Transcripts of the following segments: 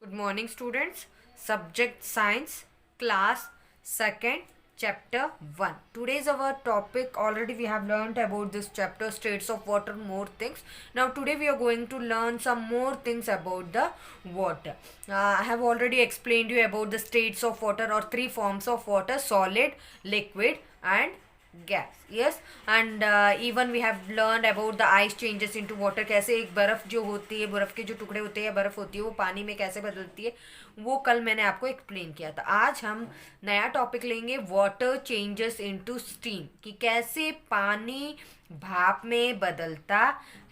Good morning, students. Subject Science, Class 2nd, Chapter 1. Today's our topic. Already we have learned about this chapter, states of water, more things. Now today we are going to learn some more things about the water. I have already explained you about the states of water or three forms of water: solid, liquid, and gas. Yes, and even we have learned about the ice changes into water. कैसे एक बर्फ जो होती है, बर्फ के जो टुकड़े होते हैं, बर्फ होती है, वो पानी में कैसे बदलती है, वो कल मैंने आपको एक्सप्लेन किया था. आज हम नया टॉपिक लेंगे, वाटर चेंजेस इनटू स्टीम, कि कैसे पानी भाप में बदलता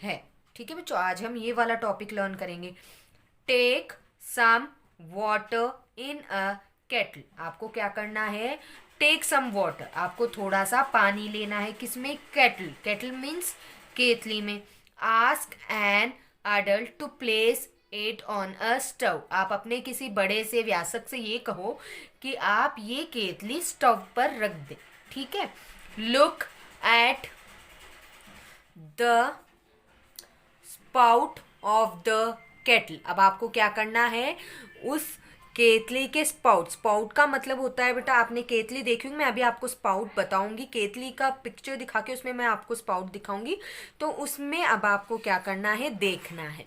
है. ठीक है बच्चों, आज हम ये वाला टॉपिक लर्न करेंगे. Take some water in a kettle. आपको क्या करना है? टेक सम वाटर, आपको थोड़ा सा पानी लेना है. किसमें? केटल. केटल मीन्स केतली में. Ask an adult to place it on a stove. आप अपने किसी बड़े से व्यासक से ये कहो कि आप ये केतली स्टव पर रख दे. ठीक है. Look at the spout of the kettle. अब आपको क्या करना है? उस केतली के स्पाउट. स्पाउट का मतलब होता है बेटा, आपने केतली देखी होगी, मैं अभी आपको स्पाउट बताऊंगी. केतली का पिक्चर दिखा के उसमें मैं आपको स्पाउट दिखाऊंगी. तो उसमें अब आपको क्या करना है? देखना है.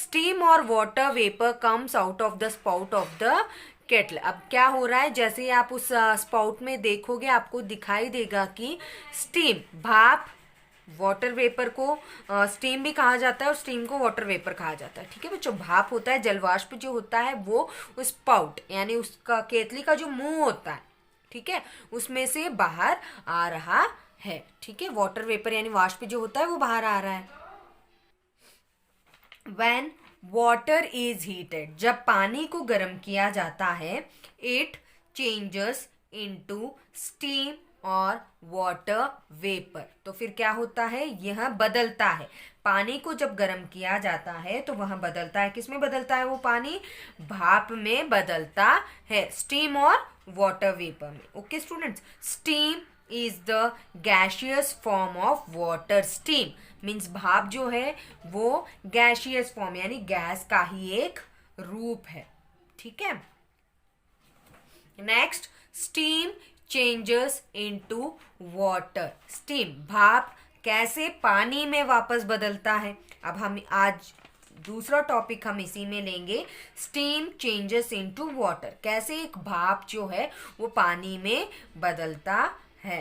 स्टीम और water vapour comes out of the spout of the kettle. अब क्या हो रहा है? जैसे ही आप उस स्पाउट में देखोगे, आपको दिखाई देगा कि स्टीम, भाप, वाटर वेपर को स्टीम भी कहा जाता है और स्टीम को वाटर वेपर कहा जाता है. ठीक है बच्चों. भाप होता है, जलवाष्प जो होता है वो उस पाउट यानी उसका केतली का जो मुंह होता है, ठीक है, उसमें से बाहर आ रहा है. ठीक है. वाटर वेपर यानी वाष्प जो होता है वो बाहर आ रहा है. When water is heated, जब पानी को गर्म किया जाता है, it changes into steam और वाटर वेपर. तो फिर क्या होता है? यह बदलता है. पानी को जब गर्म किया जाता है तो वह बदलता है. किसमें बदलता है वो पानी? भाप में बदलता है, स्टीम और वाटर वेपर में. Okay students. Steam is the gaseous form of water. Steam means भाप जो है वो गैशियस फॉर्म यानी गैस का ही एक रूप है. ठीक है. Next, steam changes into water. Steam, भाप कैसे पानी में वापस बदलता है. अब हम आज दूसरा टॉपिक हम इसी में लेंगे, स्टीम चेंजेस इनटू वाटर. कैसे एक भाप जो है वो पानी में बदलता है.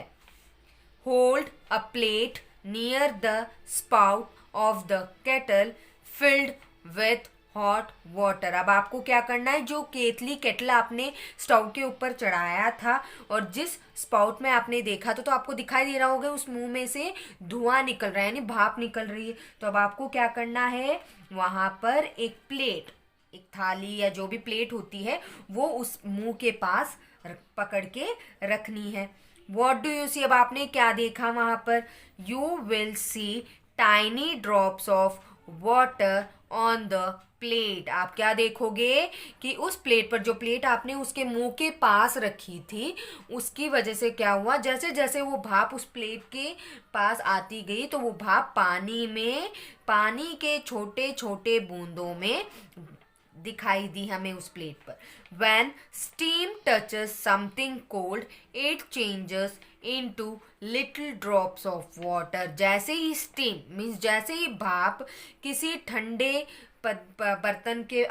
Hold a plate near the spout of the kettle filled with hot water. अब आपको क्या करना है? जो केतली केटल आपने स्टोव के ऊपर चढ़ाया था और जिस स्पाउट में आपने देखा तो आपको दिखाई दे रहा होगा उस मुंह में से धुआं निकल रहा है यानी भाप निकल रही है. तो अब आपको क्या करना है? वहां पर एक प्लेट, एक थाली या जो भी प्लेट होती है वो उस मुंह के पास पकड़ के रखनी है. What do you see. अब आपने क्या देखा वहां पर? You will see tiny drops of water on the plate. आप क्या देखोगे कि उस प्लेट पर, जो प्लेट आपने उसके मुंह के पास रखी थी, उसकी वजह से क्या हुआ? जैसे जैसे वो भाप उस प्लेट के पास आती गई तो वो भाप पानी में, पानी के छोटे छोटे बूंदों में दिखाई दी हमें उस प्लेट पर. When steam touches something cold, it changes into little drops of water. जैसे ही स्टीम मीन्स जैसे ही भाप किसी ठंडे बर्तन के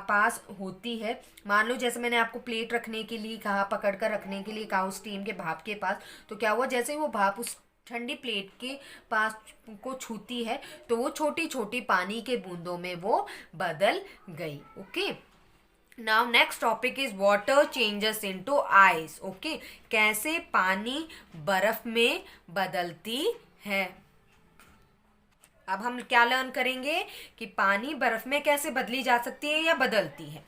पास होती है, मान लो जैसे मैंने आपको प्लेट रखने के लिए कहा, पकड़ कर रखने के लिए कहा उस स्टीम के भाप के पास, तो क्या हुआ? जैसे ही वो भाप उस ठंडी प्लेट के पास को छूती है तो वो छोटी छोटी पानी के बूंदों में वो बदल गई. Okay. Now next topic is water changes into ice. Okay. कैसे पानी बर्फ में बदलती है. अब हम क्या लर्न करेंगे कि पानी बर्फ में कैसे बदली जा सकती है या बदलती है.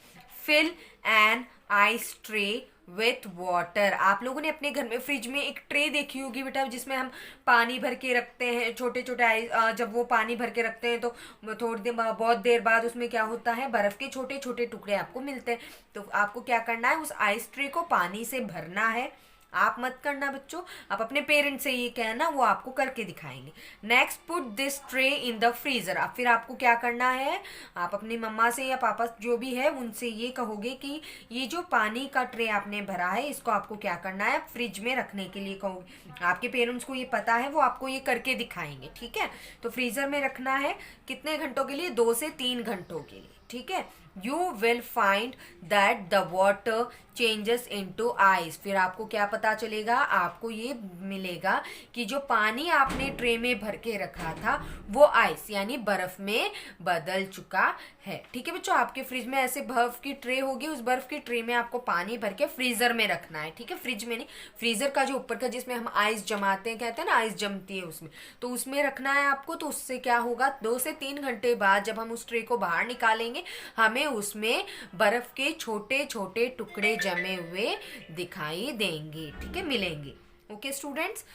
Fill an ice tray with water. आप लोगों ने अपने घर में फ्रिज में एक ट्रे देखी होगी बेटा, जिसमें हम पानी भर के रखते हैं, छोटे छोटे आइस. जब वो पानी भर के रखते हैं तो थोड़ी देर बहुत देर बाद उसमें क्या होता है? बर्फ के छोटे छोटे टुकड़े आपको मिलते हैं. तो आपको क्या करना है? उस आइस ट्रे को पानी से भरना है. आप मत करना बच्चों, आप अपने पेरेंट्स से ये कहना, वो आपको करके दिखाएंगे। Next, put this tray in the freezer. अब फिर आपको क्या करना है, आप अपनी मम्मा से या पापा जो भी है उनसे ये कहोगे कि ये जो पानी का ट्रे आपने भरा है इसको आपको क्या करना है, फ्रिज में रखने के लिए कहोगे। आपके पेरेंट्स को ये पता है, वो आपको ये करके दिखाएंगे, ठीक है। तो फ्रीजर में रखना है कितने घंटों के लिए, 2 से 3 घंटों के लिए, ठीक है। You will find that the water changes into ice. फिर आपको क्या पता चलेगा, आपको ये मिलेगा कि जो पानी आपने ट्रे में भर के रखा था वो आइस यानी बर्फ में बदल चुका है, ठीक है बच्चों। आपके फ्रिज में ऐसे बर्फ की ट्रे होगी, उस बर्फ की ट्रे में आपको पानी भर के फ्रीजर में रखना है, ठीक है। फ्रिज में नहीं, फ्रीजर का जो ऊपर का जिसमें हम आइस जमाते हैं, कहते हैं ना आइस जमती है उसमें, तो उसमें रखना है आपको। तो उससे क्या होगा, 2 से 3 घंटे बाद जब हम उस ट्रे को बाहर निकालेंगे, हमें उसमें बर्फ के छोटे छोटे टुकड़े जमे हुए दिखाई देंगे, ठीक है, मिलेंगे। Okay students,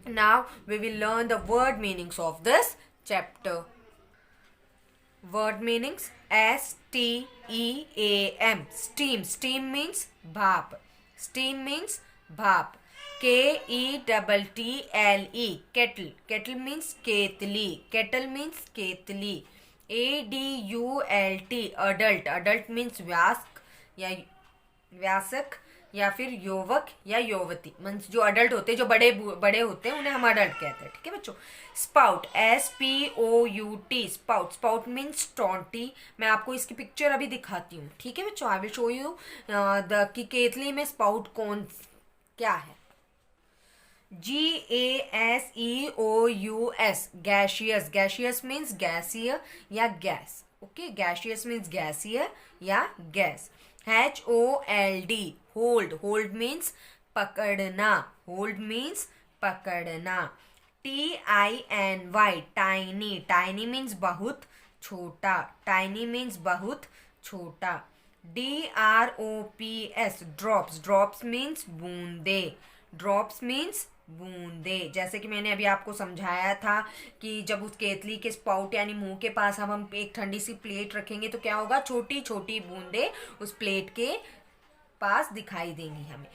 now we will learn the word meanings of this chapter. Word meanings, STEAM, steam, steam means भाप, steam means भाप। KETTLE, kettle, kettle means केतली, kettle means केतली। ADULT, adult, adult means व्यासक या व्यासक या फिर युवक या युवती, मीन्स जो अडल्ट होते हैं, जो बड़े बड़े होते हैं, उन्हें हम अडल्ट कहते हैं, ठीक है बच्चों। Spout, SPOUT, spout, spout means टॉन्टी। मैं आपको इसकी पिक्चर अभी दिखाती हूँ, ठीक है बच्चों। I will show you the कि केतली में स्पाउट कौन क्या है। GASEOUS, gaseous, gaseous means गैसीय या गैस, ओके। gaseous means गैसीय या gas. HOLD, hold, hold means पकड़ना, hold means पकड़ना। TINY, tiny, tiny means बहुत छोटा, tiny means बहुत छोटा। DROPS, drops, drops means बूंदे, drops means बूंदे। जैसे कि मैंने अभी आपको समझाया था कि जब उस केतली के स्पाउट यानी मुंह के पास हम एक ठंडी सी प्लेट रखेंगे तो क्या होगा, छोटी छोटी बूंदे उस प्लेट के पास दिखाई देंगी हमें।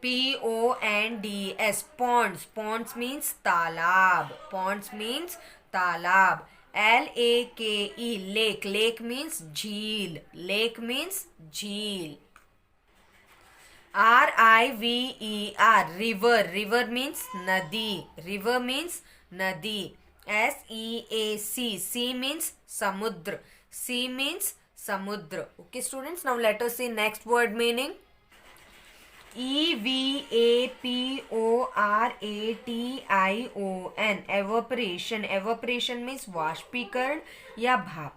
PONDS, ponds, ponds means तालाब, ponds means तालाब। LAKE, lake, lake means झील, lake means झील। RIVER, river, river means नदी, river means नदी। SEAC, sea means समुद्र, sea means समुद्र। Okay students, now let us see next word meaning. EVAPORATION, evaporation, evaporation means वाष्पीकरण या भाप।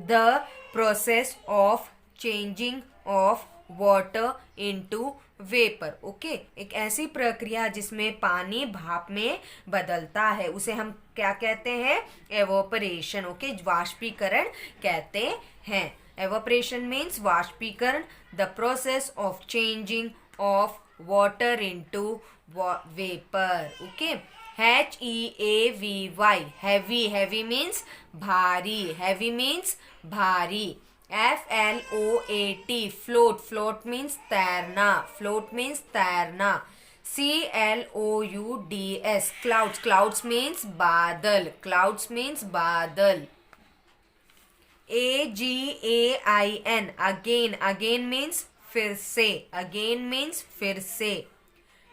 The process of changing of water into vapour, okay. एक ऐसी प्रक्रिया जिसमें पानी भाप में बदलता है, उसे हम क्या कहते हैं, एवोपरेशन, ओके, वाष्पीकरण कहते हैं। एवोपरेशन मीन्स वाष्पीकरण, the process of changing of water into vapour, okay. HEAVY, heavy, heavy means भारी, हैवी मीन्स भारी। FLOAT, float, float means तैरना, float means तैरना। CLOUDS, clouds, clouds means बादल, clouds means बादल। AGAIN, again, again means फिर से, again means फिर से।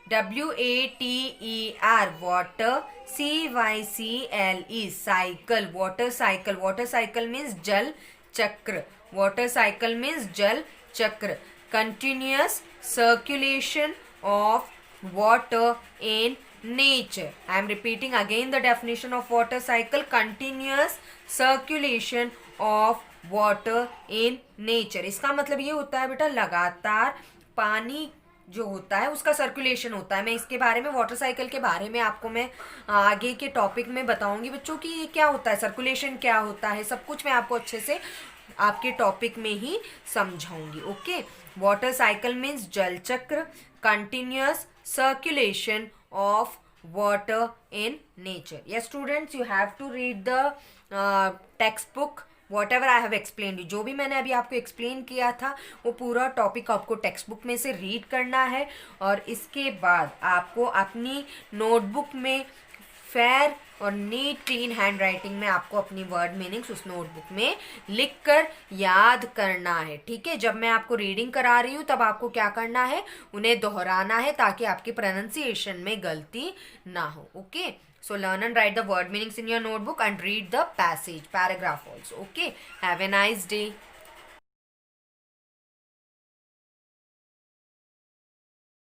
WATER, water। CYCLE, cycle, water cycle, water cycle means जल चक्र, water cycle means जल चक्र। Continuous circulation of water in nature. I am repeating again the definition of water cycle. Continuous circulation of water in nature. इसका मतलब ये होता है बेटा, लगातार पानी जो होता है उसका सर्कुलेशन होता है। मैं इसके बारे में, वाटर साइकिल के बारे में आपको मैं आगे के टॉपिक में बताऊंगी बच्चों कि ये क्या होता है, सर्कुलेशन क्या होता है, सब कुछ मैं आपको अच्छे से आपके टॉपिक में ही समझाऊंगी, ओके। वाटर साइकिल मीन्स जल चक्र, continuous circulation of water in nature. Yes students, you have to read the textbook what ever I have explain you, जो भी मैंने अभी आपको एक्सप्लेन किया था वो पूरा टॉपिक आपको टेक्स्ट बुक में से रीड करना है, और इसके बाद आपको अपनी नोटबुक में फेयर और नीट क्लीन हैंड राइटिंग में आपको अपनी वर्ड मीनिंग्स उस नोटबुक में लिख कर याद करना है, ठीक है। जब मैं आपको रीडिंग करा रही हूँ तब आपको क्या करना है, उन्हें दोहराना है ताकि आपकी प्रोनाउंसिएशन में गलती ना हो, okay. So learn and write the word meanings in your notebook and read the passage, paragraph also. Okay. Have a nice day.